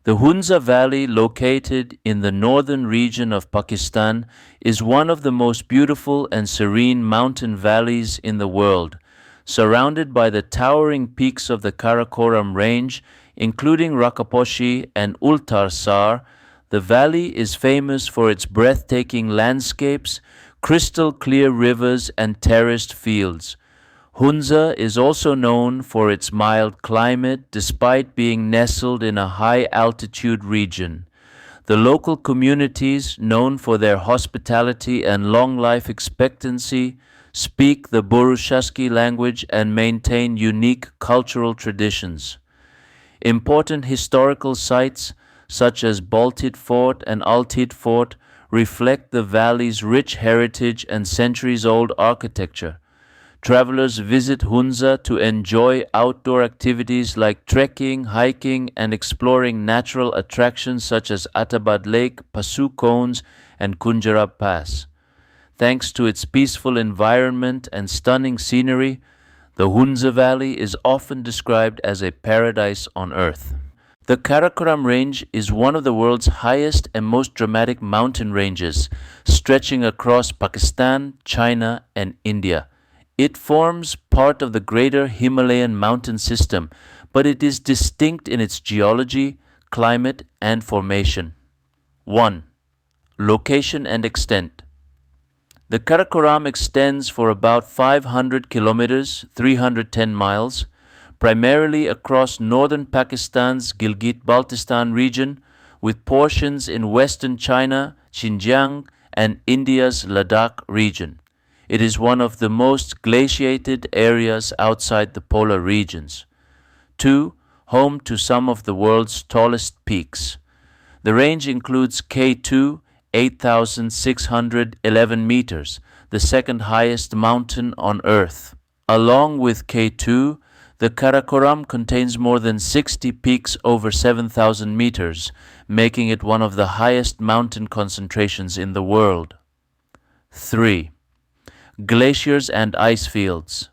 The Hunza Valley, located in the northern region of Pakistan, is one of the most beautiful and serene mountain valleys in the world. Surrounded by the towering peaks of the Karakoram range, including Rakaposhi and Ultarsar, the valley is famous for its breathtaking landscapes, crystal clear rivers, and terraced fields. Hunza is also known for its mild climate despite being nestled in a high altitude region. The local communities, known for their hospitality and long life expectancy, speak the Burushaski language and maintain unique cultural traditions. Important historical sites such as Baltit Fort and Altit Fort reflect the valley's rich heritage and centuries old architecture. Travelers visit Hunza to enjoy outdoor activities like trekking, hiking, and exploring natural attractions such as Atabad Lake, Pasu Cones, and Kunjarab Pass. Thanks to its peaceful environment and stunning scenery, the Hunza Valley is often described as a paradise on earth. The Karakoram Range is one of the world's highest and most dramatic mountain ranges, stretching across Pakistan, China, and India. It forms part of the greater Himalayan mountain system, but it is distinct in its geology, climate, and formation. 1. Location and extent. The Karakoram extends for about 500 kilometers, 310 miles, primarily across northern Pakistan's Gilgit-Baltistan region, with portions in western China, Xinjiang, and India's Ladakh region. It is one of the most glaciated areas outside the polar regions. 2. Home to some of the world's tallest peaks. The range includes K2, 8,611 meters, the second highest mountain on Earth. Along with K2, the Karakoram contains more than 60 peaks over 7,000 meters, making it one of the highest mountain concentrations in the world. 3. Glaciers and ice fields.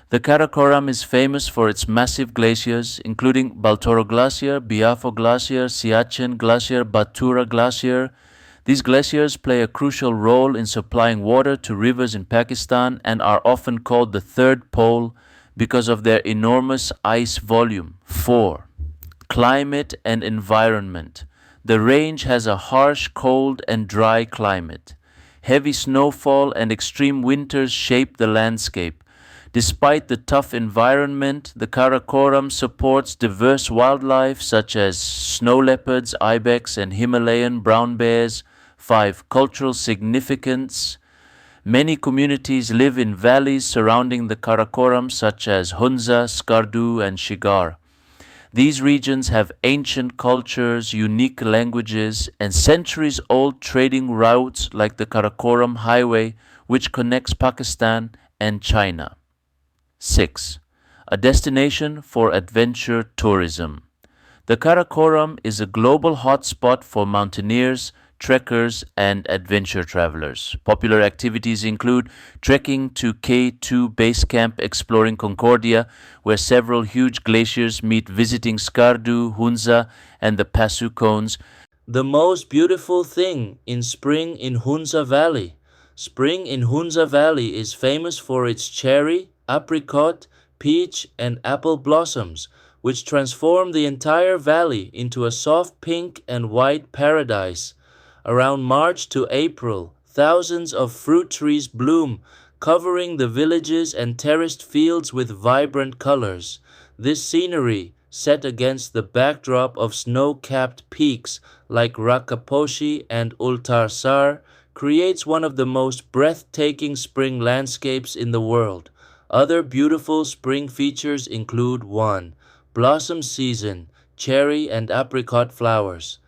The Karakoram is famous for its massive glaciers, including Baltoro Glacier, Biafo Glacier, Siachen Glacier, Batura Glacier. These glaciers play a crucial role in supplying water to rivers in Pakistan and are often called the third pole because of their enormous ice volume. 4. Climate and environment. The range has a harsh, cold, and dry climate. Heavy snowfall and extreme winters shape the landscape. Despite the tough environment, the Karakoram supports diverse wildlife such as snow leopards, ibex, and Himalayan brown bears. 5. Cultural significance. Many communities live in valleys surrounding the Karakoram such as Hunza, Skardu, and Shigar. These regions have ancient cultures, unique languages, and centuries-old trading routes like the Karakoram Highway, which connects Pakistan and China. 6. A destination for adventure tourism. The Karakoram is a global hotspot for mountaineers, trekkers, and adventure travelers. Popular activities include trekking to K2 Base Camp, exploring Concordia, where several huge glaciers meet, visiting Skardu, Hunza, and the Pasu Cones. The most beautiful thing in spring in Hunza Valley. Spring in Hunza Valley is famous for its cherry, apricot, peach, and apple blossoms, which transform the entire valley into a soft pink and white paradise. Around March to April, thousands of fruit trees bloom, covering the villages and terraced fields with vibrant colors. This scenery, set against the backdrop of snow-capped peaks like Rakaposhi and Ultarsar, creates one of the most breathtaking spring landscapes in the world. Other beautiful spring features include 1. Blossom season, cherry and apricot flowers.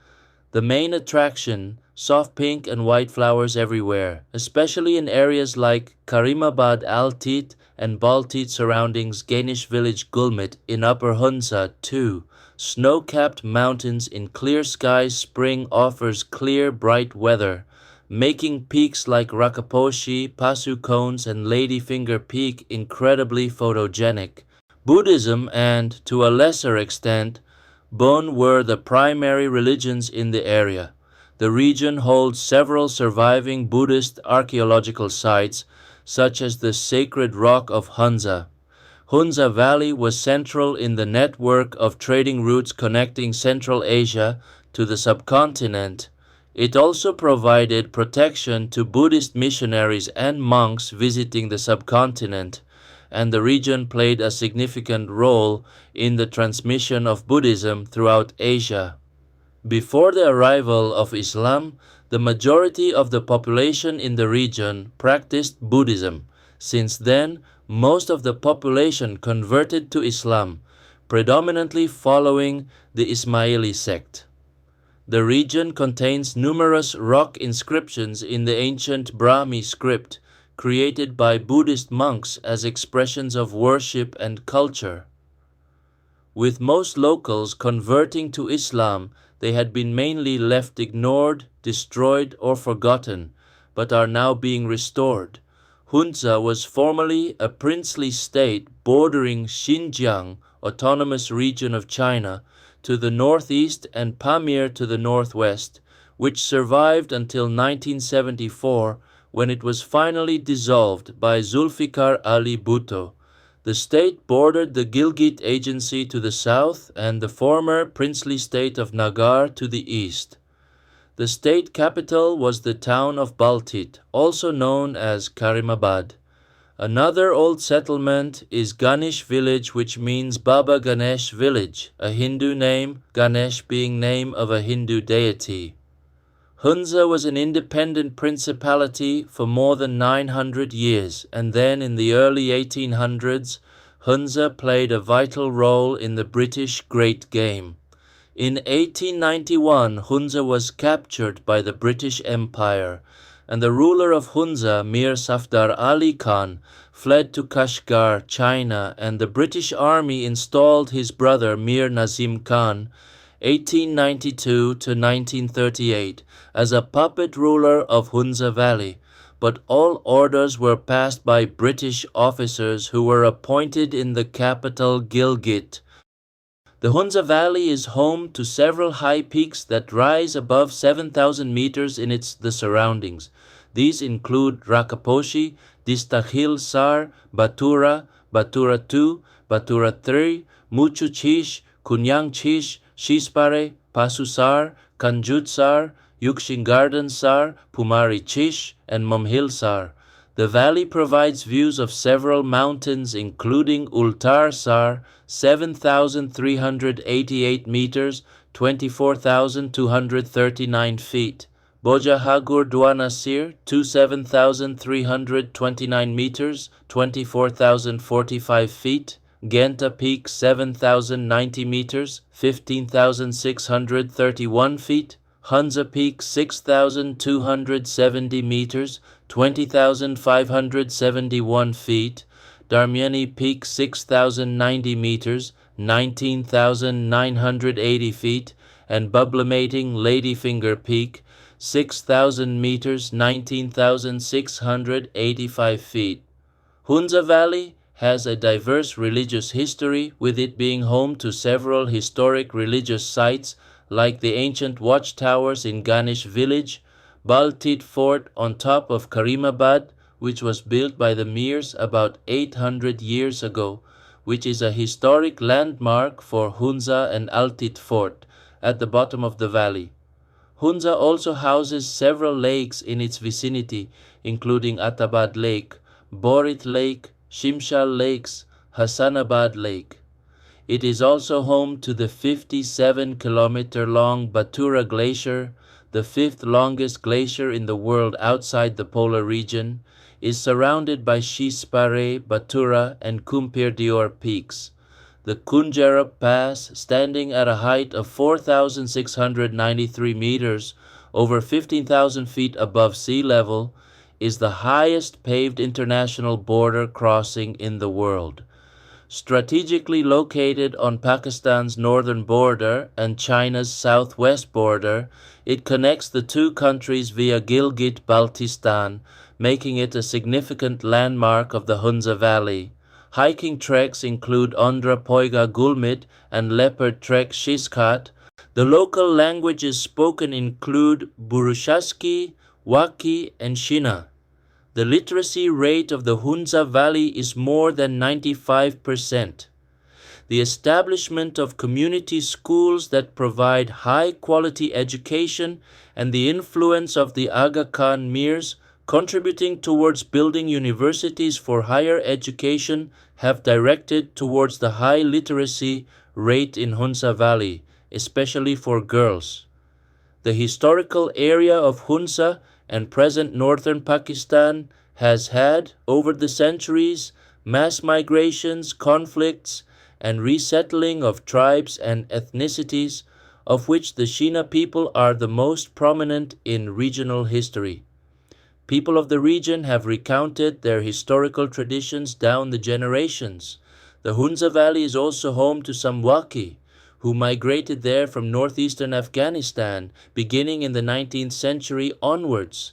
The main attraction, soft pink and white flowers everywhere, especially in areas like Karimabad Altit and Baltit surroundings Ganesh village Gulmit in Upper Hunza. 2. Snow-capped mountains in clear skies. Spring offers clear, bright weather, making peaks like Rakaposhi, Pasu Cones, and Ladyfinger Peak incredibly photogenic. Buddhism and, to a lesser extent, Bon were the primary religions in the area. The region holds several surviving Buddhist archaeological sites, such as the sacred rock of Hunza. Hunza Valley was central in the network of trading routes connecting Central Asia to the subcontinent. It also provided protection to Buddhist missionaries and monks visiting the subcontinent, and the region played a significant role in the transmission of Buddhism throughout Asia. Before the arrival of Islam, the majority of the population in the region practiced Buddhism. Since then, most of the population converted to Islam, predominantly following the Ismaili sect. The region contains numerous rock inscriptions in the ancient Brahmi script, created by Buddhist monks as expressions of worship and culture. With most locals converting to Islam, they had been mainly left ignored, destroyed, or forgotten, but are now being restored. Hunza was formerly a princely state bordering Xinjiang, autonomous region of China, to the northeast and Pamir to the northwest, which survived until 1974, when it was finally dissolved by Zulfikar Ali Bhutto. The state bordered the Gilgit Agency to the south and the former princely state of Nagar to the east. The state capital was the town of Baltit, also known as Karimabad. Another old settlement is Ganesh village, which means Baba Ganesh village, a Hindu name, Ganesh being name of a Hindu deity. Hunza was an independent principality for more than 900 years, and then in the early 1800s, Hunza played a vital role in the British Great Game. In 1891, Hunza was captured by the British Empire, and the ruler of Hunza, Mir Safdar Ali Khan, fled to Kashgar, China, and the British Army installed his brother Mir Nazim Khan, 1892 to 1938, as a puppet ruler of Hunza Valley, but all orders were passed by British officers who were appointed in the capital Gilgit. The Hunza Valley is home to several high peaks that rise above 7,000 meters in the surroundings. These include Rakaposhi, Distakhil Sar, Batura, Batura 2, Batura 3, Muchu Chish, Kunyang Chish, Shispare, Pasusar, Kanjutsar, Yukshin Sar, Pumari Chish, and Momhil Sar. The valley provides views of several mountains including Ultar Sar, 7,388 meters, 24,239 feet. Bojahagur Dwanasir, 27,329 meters, 24,045 feet. Genta Peak, 7,090 meters, 15,631 feet. Hunza Peak, 6,270 meters, 20,571 feet. Darmiani Peak, 6,090 meters, 19,980 feet. And Bublamating Ladyfinger Peak, 6,000 meters, 19,685 feet. Hunza Valley has a diverse religious history, with it being home to several historic religious sites like the ancient watchtowers in Ganesh village, Baltit Fort on top of Karimabad, which was built by the Mirs about 800 years ago, which is a historic landmark for Hunza, and Altit Fort at the bottom of the valley. Hunza also houses several lakes in its vicinity, including Atabad Lake, Borit Lake, Shimshal Lakes, Hassanabad Lake. It is also home to the 57-kilometer-long Batura Glacier, the fifth longest glacier in the world outside the polar region, is surrounded by Shispare, Batura, and Kumpir Dior peaks. The Kunjarap Pass, standing at a height of 4,693 meters, over 15,000 feet above sea level, is the highest paved international border crossing in the world. Strategically located on Pakistan's northern border and China's southwest border, it connects the two countries via Gilgit-Baltistan, making it a significant landmark of the Hunza Valley. Hiking treks include Ondra Poiga Gulmit and Leopard Trek Shiskat. The local languages spoken include Burushaski, Waki, and Shina. The literacy rate of the Hunza Valley is more than 95%. The establishment of community schools that provide high-quality education and the influence of the Aga Khan Mirs contributing towards building universities for higher education have directed towards the high literacy rate in Hunza Valley, especially for girls. The historical area of Hunza and present northern Pakistan has had, over the centuries, mass migrations, conflicts, and resettling of tribes and ethnicities, of which the Shina people are the most prominent in regional history. People of the region have recounted their historical traditions down the generations. The Hunza Valley is also home to some Waki, who migrated there from northeastern Afghanistan, beginning in the 19th century onwards.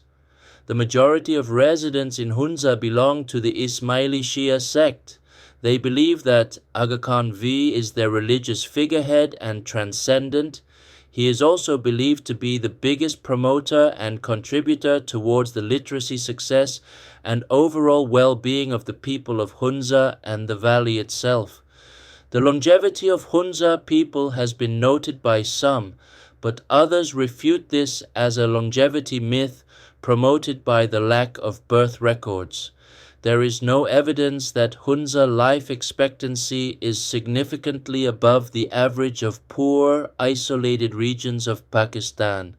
The majority of residents in Hunza belong to the Ismaili Shia sect. They believe that Aga Khan V is their religious figurehead and transcendent. He is also believed to be the biggest promoter and contributor towards the literacy success and overall well-being of the people of Hunza and the valley itself. The longevity of Hunza people has been noted by some, but others refute this as a longevity myth promoted by the lack of birth records. There is no evidence that Hunza life expectancy is significantly above the average of poor, isolated regions of Pakistan.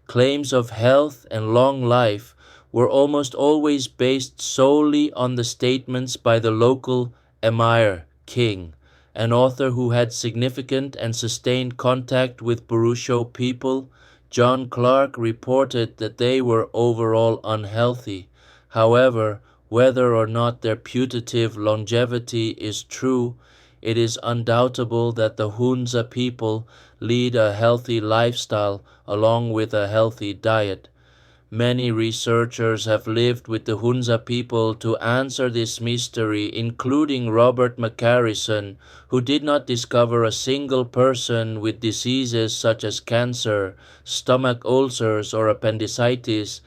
Claims of health and long life were almost always based solely on the statements by the local emir, king, an author who had significant and sustained contact with Burusho people. John Clark reported that they were overall unhealthy. However, whether or not their putative longevity is true, it is undoubtable that the Hunza people lead a healthy lifestyle along with a healthy diet. Many researchers have lived with the Hunza people to answer this mystery, including Robert McCarrison, who did not discover a single person with diseases such as cancer, stomach ulcers, or appendicitis.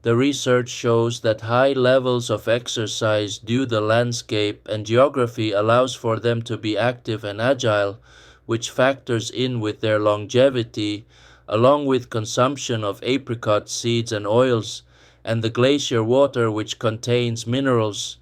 The research shows that high levels of exercise due to the landscape and geography allows for them to be active and agile, which factors in with their longevity, along with consumption of apricot seeds and oils, and the glacier water which contains minerals.